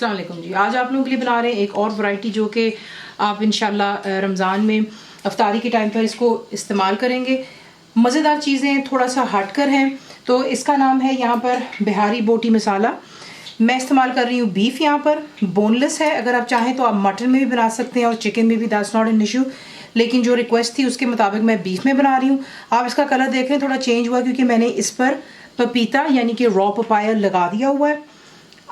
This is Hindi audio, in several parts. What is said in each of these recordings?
अस्सलाम वालेकुम जी। आज आप लोगों के लिए बना रहे हैं एक और वैरायटी जो कि आप इंशाल्लाह रमज़ान में अफ्तारी के टाइम पर इसको इस्तेमाल करेंगे। मज़ेदार चीज़ें थोड़ा सा हटकर हैं, तो इसका नाम है यहाँ पर बिहारी बोटी मसाला। मैं इस्तेमाल कर रही हूँ बीफ, यहाँ पर बोनलेस है। अगर आप चाहें तो आप मटन में भी बना सकते हैं और चिकन में भी, दैट्स नॉट एन इशू, लेकिन जो रिक्वेस्ट थी उसके मुताबिक मैं बीफ में बना रही हूँ। आप इसका कलर देख लें, थोड़ा चेंज हुआ क्योंकि मैंने इस पर पपीता यानी कि रॉ पपाया लगा दिया हुआ है।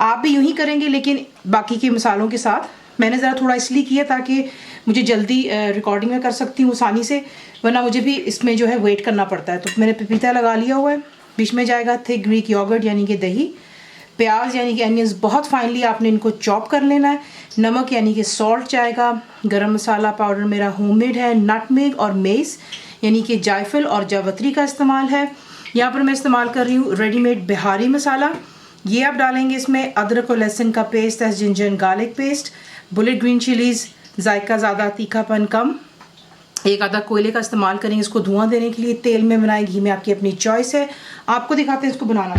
आप भी यूं ही करेंगे लेकिन बाकी के मसालों के साथ। मैंने ज़रा थोड़ा इसलिए किया ताकि मुझे जल्दी रिकॉर्डिंग में कर सकती हूँ आसानी से, वरना मुझे भी इसमें जो है वेट करना पड़ता है। तो मैंने पपीता लगा लिया हुआ है। बीच में जाएगा थिक ग्रीक योगर्ट यानी कि दही, प्याज यानी कि अनियंस बहुत फाइनली आपने इनको चॉप कर लेना है, नमक यानी कि सॉल्ट जाएगा, गरम मसाला पाउडर मेरा होममेड है, नटमेग और मेस यानी कि जायफल और जावत्री का इस्तेमाल है। यहाँ पर मैं इस्तेमाल कर रही हूँ रेडीमेड बिहारी मसाला। ये आप डालेंगे इसमें अदरक और लहसुन का paste, ginger and garlic paste, bullet green chillies, जायका ज़्यादा, तीखापन कम, एक आधा कोयले का इस्तेमाल करेंगे इसको धुआं देने के लिए। तेल में बनाएं, घी में, आपकी अपनी चॉइस है। आपको दिखाते हैं इसको बनाना।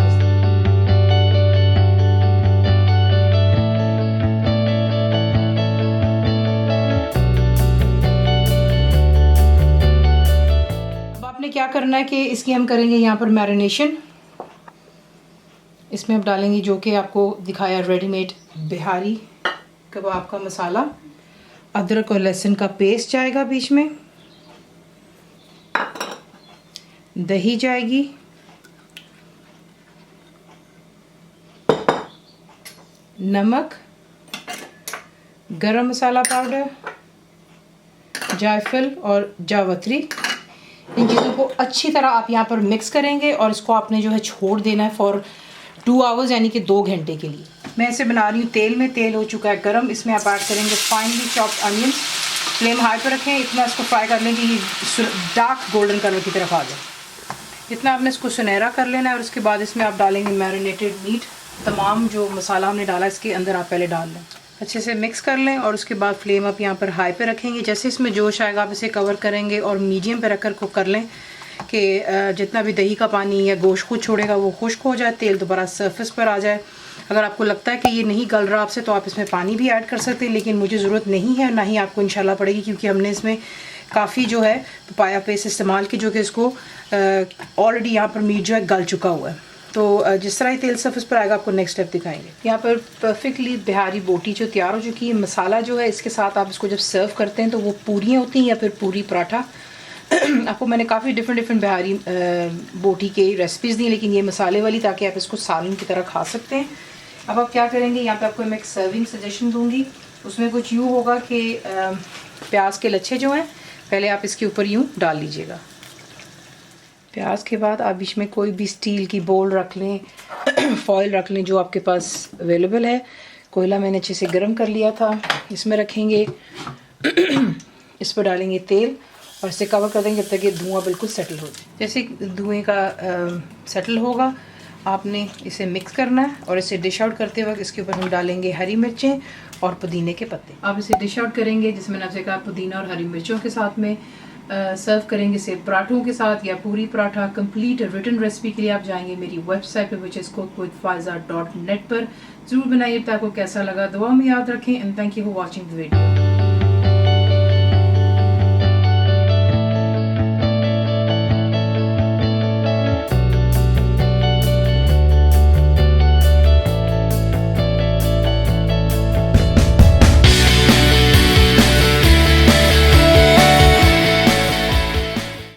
अब आपने क्या करना है कि इसकी हम करेंगे यहाँ पर मैरिनेशन। इसमें आप डालेंगे जो कि आपको दिखाया रेडीमेड बिहारी कबाब का मसाला, अदरक और लहसुन का पेस्ट जाएगा बीच में, दही जाएगी, नमक, गरम मसाला पाउडर, जायफल और जावत्री। इन चीज़ों को अच्छी तरह आप यहाँ पर मिक्स करेंगे और इसको आपने जो है छोड़ देना है फॉर 2 आवर्स यानी कि 2 घंटे के लिए। मैं इसे बना रही हूँ तेल में। तेल हो चुका है गरम। इसमें आप ऐड करेंगे finally chopped onions. Flame high पर रखें, इतना इसको फ्राई कर लें कि ये डार्क गोल्डन कलर की तरफ आ जाए। इतना आपने इसको सुनहरा कर लेना है और उसके बाद इसमें आप डालेंगे मैरिनेटेड मीट। तमाम जो मसाला हमने डाला इसके अंदर आप पहले डाल लें, अच्छे से मिक्स कर लें और उसके बाद फ्लेम आप यहाँ पर हाई पे रखेंगे। जैसे इसमें जोश आएगा आप इसे कवर करेंगे और मीडियम पे रखकर कुक कर लें कि जितना भी दही का पानी या गोश्त खुद छोड़ेगा वो खुश्क हो जाए, तेल दोबारा सरफेस पर आ जाए। अगर आपको लगता है कि ये नहीं गल रहा आपसे तो आप इसमें पानी भी ऐड कर सकते हैं, लेकिन मुझे ज़रूरत नहीं है, ना ही आपको इंशाल्लाह पड़ेगी, क्योंकि हमने इसमें काफ़ी जो है पपाया पेस्ट इस्तेमाल की जो कि इसको ऑलरेडी यहाँ पर मीट जो है गल चुका हुआ है। तो जिस तरह ही तेल सरफेस पर आएगा आपको नेक्स्ट स्टेप दिखाएंगे। यहाँ पर परफेक्टली बिहारी बोटी जो तैयार हो चुकी है। मसाला जो है इसके साथ आप इसको जब सर्व करते हैं तो वो पूरियाँ होती हैं या फिर पूरी पराठा। आपको मैंने काफ़ी डिफरेंट बिहारी बोटी के रेसिपीज़ दी, लेकिन ये मसाले वाली, ताकि आप इसको सालन की तरह खा सकते हैं। अब आप क्या करेंगे, यहाँ पे आपको मैं एक सर्विंग सजेशन दूंगी। उसमें कुछ यूँ होगा कि प्याज के लच्छे जो हैं पहले आप इसके ऊपर यूँ डाल लीजिएगा। प्याज के बाद आप बीच में कोई भी स्टील की बोल रख लें, फॉयल रख लें जो आपके पास अवेलेबल है। कोयला मैंने अच्छे से गर्म कर लिया था, इसमें रखेंगे। इस पर डालेंगे तेल और इसे कवर कर देंगे जब तक ये धुआं बिल्कुल सेटल हो जाए। जैसे धुएं का सेटल होगा आपने इसे मिक्स करना है और इसे डिश आउट करते वक्त इसके ऊपर हम डालेंगे हरी मिर्चें और पुदीने के पत्ते। आप इसे डिश आउट करेंगे, जैसे मैंने आपसे कहा, पुदीना और हरी मिर्चों के साथ में सर्व करेंगे, इसे पराठों के साथ या पूरी पराठा। कंप्लीट रिटन रेसिपी के लिए आप जाएंगे मेरी वेबसाइट पर which is cookWithFaiza.net पर। ज़रूर बनाइए। आपको कैसा लगा दुआ में याद रखें। And thank you for watching the video.